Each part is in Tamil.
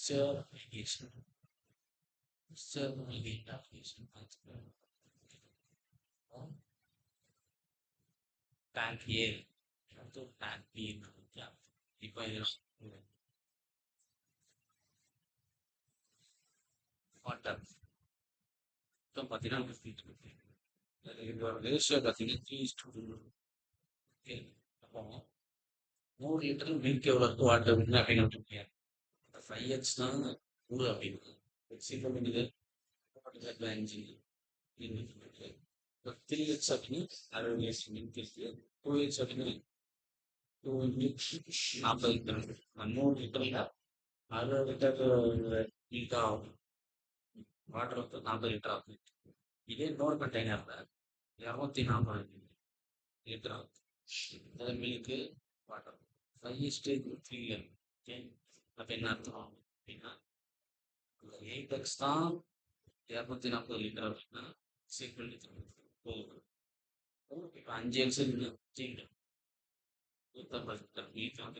Certification. Certification. Tank A atau tank B ya. இப்போ வாட்டர் இப்போ பார்த்தீங்கன்னா இதோட ரேஷியோ பார்த்தீங்கன்னா 3:2. ஓகே, அப்போ 100 லிட்டர் மில்க் எவ்வளோ இருக்கு வாட்டர் அப்படின்னு முடியாது. 5x தான் 100 அப்படின்னு எக்ஸிட் பண்ணுது 5 இப்போ 3x அப்படின்னு 60 மில்க் இருக்கு. 2x அப்படின்னு 40 லிட்டர் 100 லிட்டர்ல 60 லிட்டர் மில்க் ஆகும். வாட்டர் வந்து 40 லிட்டர் ஆகும். இதே இன்னொரு கண்டெய்னர்ல 240 லிட்டர் ஆகும். அது மில்க்கு வாட்டர் 5:3. ஓகே, அப்போ என்ன அர்த்தம் அப்படின்னா 8x தான் 240 லிட்டர் அப்படின்னா போகுது. இப்போ 5x 150 மில்க் வந்து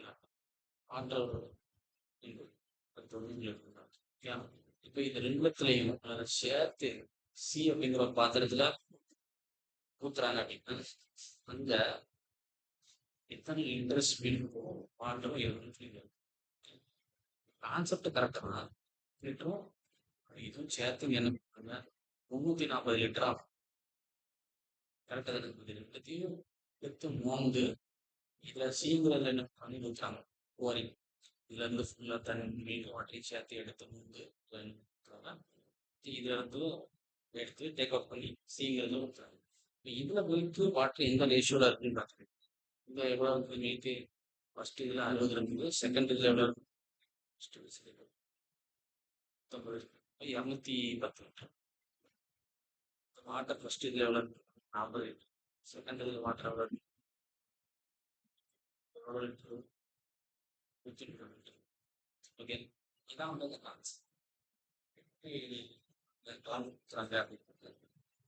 வாட்டர் இப்போ இது ரெண்டுத்துலையும் சேர்த்து சி அப்படிங்கிற ஒரு பாத்திரத்துல ஊத்துறாங்க அப்படின்னா அங்க எத்தனை லிட்டர்ஸ் மில்க் வாட்டரும் இருக்கு. கான்செப்ட் கரெக்டா தான் லிட்டரும் இதுவும் சேர்த்து என்ன பண்ணுறாங்க 340 லிட்டர் ஆகும். கரெக்டாக தான் இருக்குது. ரெண்டுத்தையும் எடுத்து மோந்து இதுல சீங்கிறதுல என்ன பண்ணி ஊற்றுறாங்க போரிங். இதுல இருந்து ஃபுல்லா தண்ணி மீன் வாட்டரையும் சேர்த்து எடுத்து மோந்து இதுல இருந்து எடுத்து டேக் அவுட் பண்ணி சீங்கிறதுல ஊற்றுறாங்க. இப்போ இதுல போயிட்டு வாட்டர் எந்த ரேஷியோல இருக்குன்னு பார்த்துருக்கேன். இந்த எவ்வளோ இருக்குது மீட்டு ஃபர்ஸ்ட் இதுல 60 இருக்குது, செகண்ட் இதுல எவ்வளோ இருக்கு 210 லிட்டர். வாட்டர் ஃபர்ஸ்ட் இதுல எவ்வளோ இருக்கு 40 லிட்டர், செகண்ட் இதுல வாட்டர் எவ்வளோ இருக்கு 100 லிட்டர் 150 லிட்டர். ஓகே, இதான் வந்து கான்செப்ட்.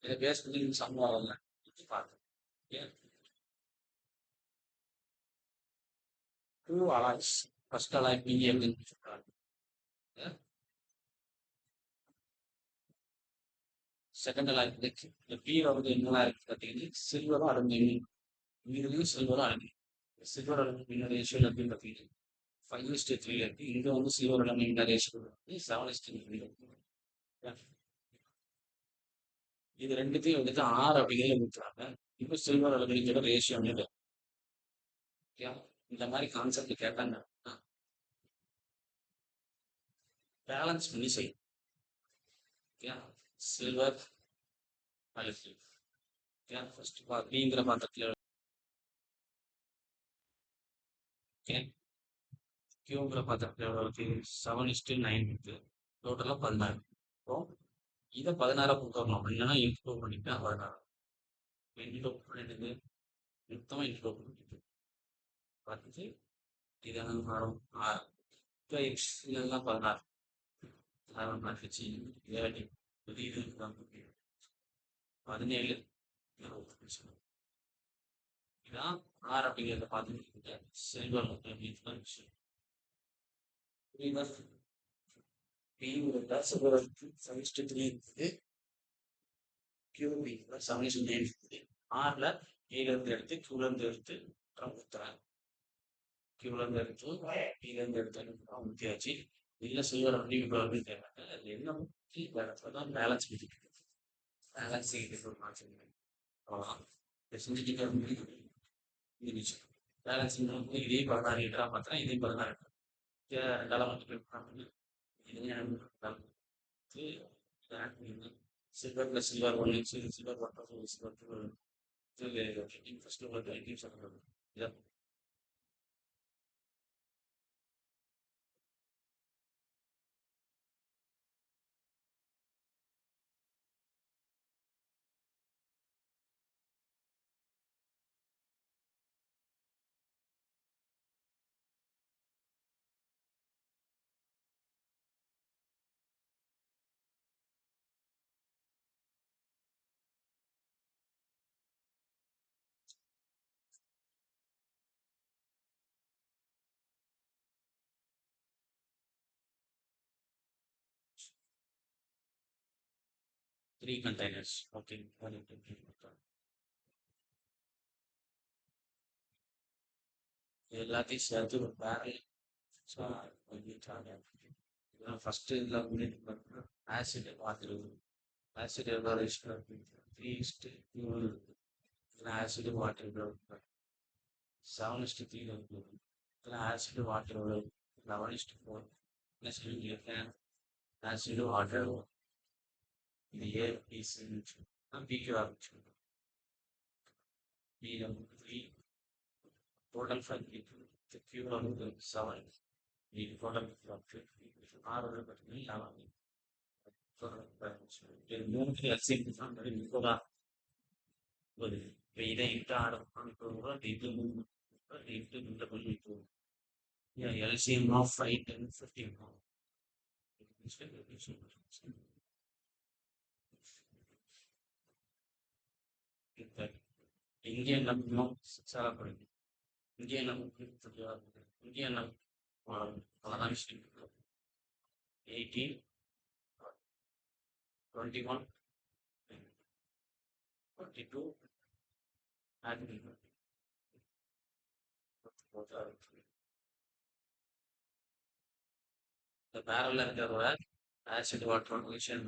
இதை பேஸ் பண்ணி சம்பளம் வரல பார்த்து 2 அலாய்ஸ். ஃபர்ஸ்ட் அலாய் பிஏ அப்படின்னு சொல்றாங்க. செகண்ட் அலாய் இந்த பியில் வந்து என்னெல்லாம் இருக்கு பார்த்தீங்கன்னா சில்வரும் அலுமினியம். இதுலேயும் சில்வரும் அலுமினியம். சில்வர் அலுமினியம் ரேஷியோ அப்படின்னு பார்த்தீங்கன்னா 5:3 இருக்கு. இங்க வந்து சில்வர் அலுமினியம் ரேஷியோ வந்து 7:3 இருக்கு. இது ரெண்டுத்தையும் வந்துட்டு 6 அப்படிங்கிறது ஊற்றுறாங்க. இப்போ சில்வர் அலுமினியோட ரேஷியோ இந்த மாதிரி கான்செப்ட் கேட்டாங்க பேலன்ஸ் பண்ணி செய்யும். சில்வர் அலுமினியம் ஃபர்ஸ்ட் அப்படிங்கிற பாத்திரத்தில் கியூங்கிற பாத்திரத்தில் எவ்வளோ இருக்கு 7:9 இருக்கு. டோட்டலாக 16. இப்போ இதை 16 கொண்டு வரணும் அப்படின்னா இன்க்ளூட் பண்ணிட்டேன் 16. இன்க்ளூட் பண்ணிட்டு மொத்தமாக இன்க்ளூட் பண்ணிட்டு பார்த்துட்டு இது என்ன வரும் 6. இப்போ எக்ஸ் இதெல்லாம் 16 பார்த்துச்சு 7 இது 17 இதான் 6 அப்படிங்கிறத பார்த்துட்டு சில்வர் அப்படின்னு விஷயம். ஆறுல கீழ இருந்து எடுத்து கீழ இருந்து எடுத்து ஊத்துறாங்க. கீழ இருந்து எடுத்து கீழ இருந்து எடுத்து ஊத்தியாச்சு. இல்ல சில்வர் அப்படின்னு தேவையில்லை. அது என்ன இடத்துலதான் பேலன்ஸ் பண்ணிட்டு பேலன்ஸ் அவ்வளோதான் செஞ்சுட்டு பேலன்ஸ் இதே 16 லிட்டரா பார்த்தா இதே 16 ரெண்டால மட்டும் silver plus silver 1 silver water silver first 3 containers. Okay. எல்லாத்தையும் சேர்த்து ஒரு பேரல் ஃபர்ஸ்ட் இதில் வந்து ஆசிட் வாட்டர் ஆசிட் எவ்வளோ ரேஷியோ இருக்கு 3:2 இருக்கு ஆசிட் வாட்டர் எவ்வளோ இருக்கு 7:3 இருக்கு இதில் ஆசிட் வாட்டர் எவ்வளோ 11:4 என்ன சொல்லியிருக்கேன் ஆசிட் வாட்டர் இது ஏபிசி பிக்யூ ஆரம்பிச்சு B total for the Q of the 7. The total of 50 R of the 11. The moon is very good. We impact the moon. Yeah, LCM of 5, 10, 15. Indian number celebrating. Indian Indian 18, 21, 22, and the parallel curve acid water relation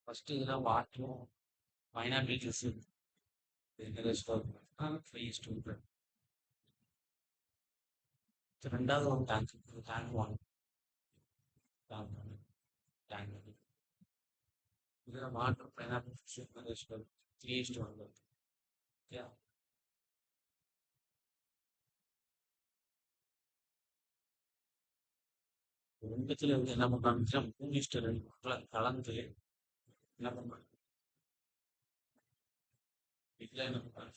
first water pineapple juice the rest of phase 2 ரெண்டாவது ஒரு டேங்க் ஒன் டேங்க் இதில் வாட்டர் பைனாப்பிள் ஃபிஷ் 3:1 ஓகே ரெண்டுத்துல வந்து என்ன பண்றாங்க 3:2 கலந்து என்ன பண்றாங்க இதுல என்ன பண்றாங்க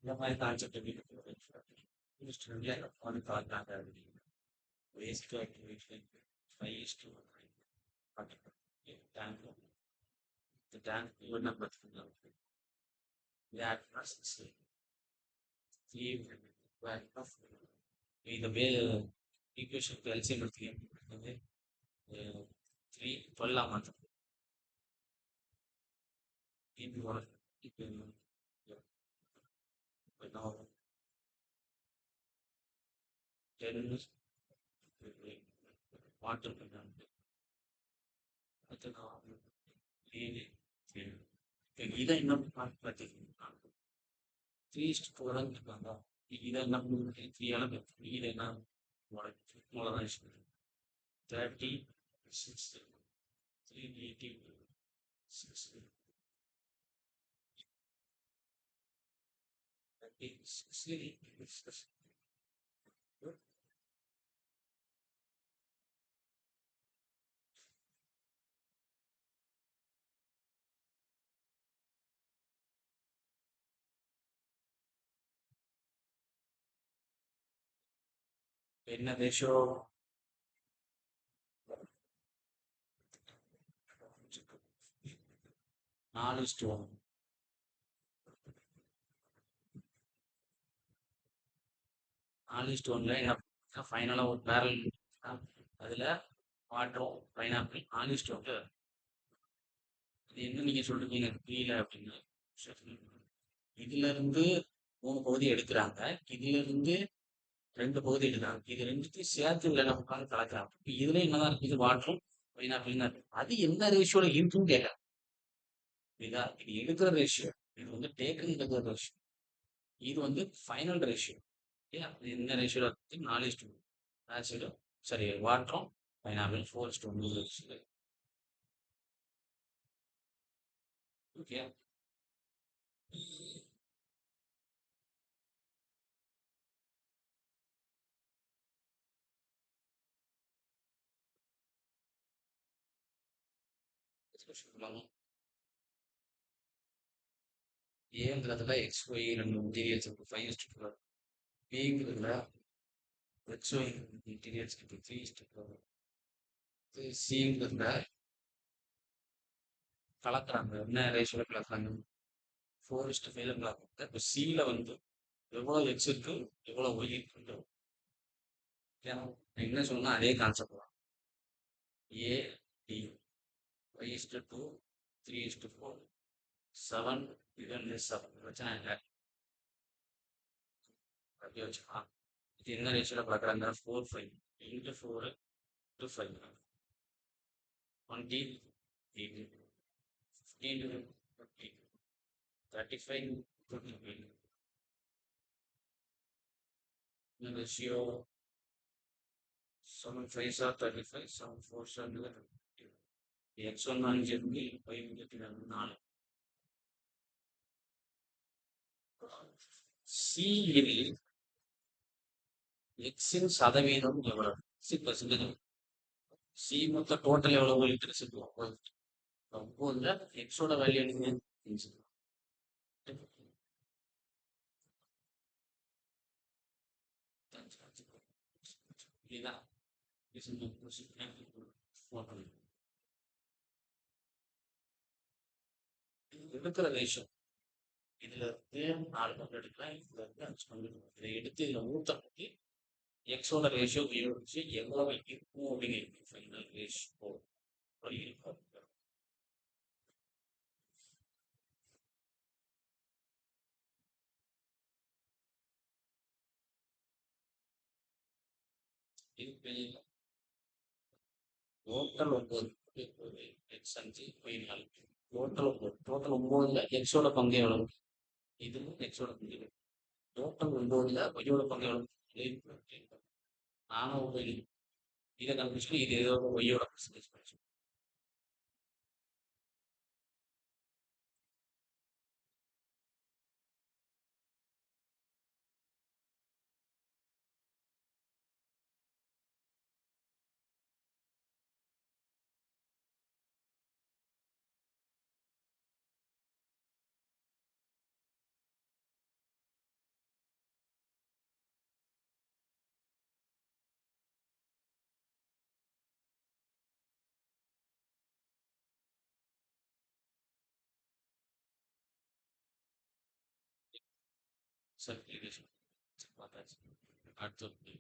இந்த மாதிரி concept one காட்டாங்க waste activation 5:1 tank the tank even number that process இந்த வே ஈக்குவேஷன் எல்சிஎம் எடுத்துக்கிட்டது 3 12 மாற்றம் இப்போ வாட்டர் இதை என்ன பார்த்தீங்கன்னா 3:4 இருக்காங்க இதை என்ன 3 இதை என்ன 36 386 36 என்ன ரேஷியோ 4:1 4:1 ஃபைனலா ஒரு பேரல் அதுல வாட்டரும் பைனாப்பிள் 4:1 இது என்ன நீங்க சொல்றீங்க புரியல அப்படின்னு இதுல இருந்து 3 பகுதி எடுக்கிறாங்க இதுல இருந்து 2 பகுதி எடுக்கிறாங்க இது ரெண்டுத்தையும் சேர்த்து இல்லை நம்ம உட்காந்து கலக்கிறாங்க இப்போ இதுல என்னதான் இருக்கு இது வாட்டரும் பைனாப்பிள் தான் இருக்கு அது என்ன ரேஷியோல இருக்குன்னு கேட்கறாங்க இதா இது எடுக்கிற ரேஷியோ இது வந்து டேக்கன் எடுக்கிற ரேஷியோ இது வந்து ஃபைனல் ரேஷியோ என்ன ரேஷியோல இருக்கு 4:1 ஆசிடும் சரி வாட்டரும் பைனாப்பிள் 4:1 ஓகே சொல்லலாமா? ஏங்கிறதுல எக்ஸ் ஒய் ரெண்டு மெட்டீரியல்ஸ் இருக்கு 5:4. பிங்கிறதுல எக்ஸ் ஒய் மெட்டீரியல்ஸ் இருக்கு 3:4. சிங்கிறதுல கலக்குறாங்க, என்ன ரேஷியோல கலக்குறாங்க? 4:5 கலக்குறாங்க. இப்போ சில வந்து எவ்வளோ எக்ஸ் இருக்கு, எவ்வளோ ஒய் இருக்குன்ட்டு நான் என்ன சொன்னா அதே கான்செப்ட் தான். ஏ டி 5:2 3:4 7 இது 7 பிரச்சனை இல்லை, அப்படி வச்சுக்கலாம். இது என்ன ரேஷியோல பார்க்குறாங்க? 4:5 into 4 to 5 20 15 to 50 35 to 50. The ratio 7 5s are 35, 7 4s are 50. x1 5 இருக்கு, y வந்துட்டு 4. C இல் x இன் சதவீதம் எவ்வளவு? 6%. C மொத்த டோட்டல் எவ்வளவு லிட்டர் சொல்லுவோம்? 9ல எக்ஸோட வேல்யூ என்ன? 5. இதுதான் இருக்கிற ரேஷியோ. இதுல இருந்து 4 பங்கு எடுக்கலாம், இதுல இருந்து 5 பங்கு எடுக்கலாம். இதை எடுத்து இதுல ஊத்தப்பட்டு எக்ஸோட ரேஷியோ உபயோகிச்சு எவ்வளவு இருக்கும் அப்படின்னு ஃபைனல் ரேஷியோ இருக்கும். இது டோட்டல் 9 எக்ஸ் 5 ஒய் 4. டோட்டல் 9ல எக்ஸோட பங்கு எவ்வளவு? இதுவும் எக்ஸோட பங்கு. டோட்டல் 9ல ஒய்யோட பங்கு எவ்வளவு? நானும் ஒய். இதை கண்டுபிடிச்சு இது ஏதோ ஒய்யோட பர்சன்டேஜ் படிச்சு. சரி, பார்த்தாச்சு. அடுத்து